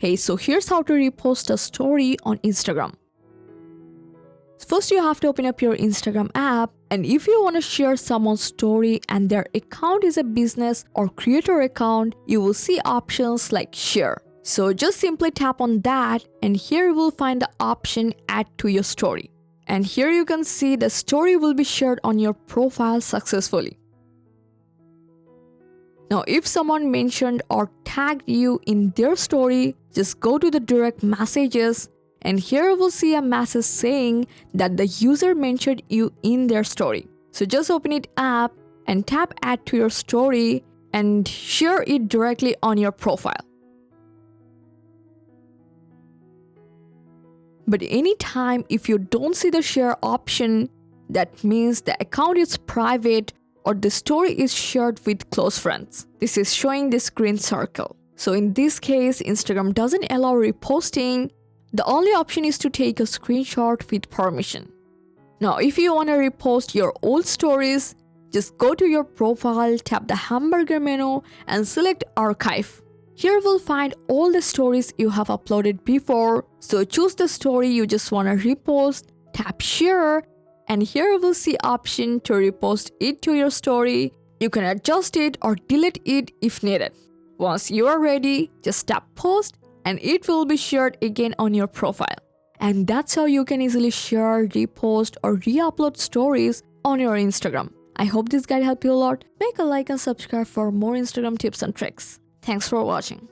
Hey, so here's how to repost a story on Instagram. First, you have to open up your Instagram app, and if you want to share someone's story and their account is a business or creator account, you will see options like share. So just simply tap on that, and here you will find the option add to your story. And here you can see the story will be shared on your profile successfully. Now, if someone mentioned or tagged you in their story, just go to the direct messages, and here you will see a message saying that the user mentioned you in their story. So just open it up and tap add to your story and share it directly on your profile. But anytime if you don't see the share option, that means the account is private or the story is shared with close friends. This is showing this green circle. So in this case, Instagram doesn't allow reposting. The only option is to take a screenshot with permission. Now, if you want to repost your old stories, just go to your profile, tap the hamburger menu and select archive. Here we'll find all the stories you have uploaded before. So choose the story you just want to repost, tap share, and here you will see option to repost it to your story. You can adjust it or delete it if needed. Once you are ready, just tap post and it will be shared again on your profile. And that's how you can easily share, repost or re-upload stories on your Instagram. I hope this guide helped you a lot. Make a like and subscribe for more Instagram tips and tricks. Thanks for watching.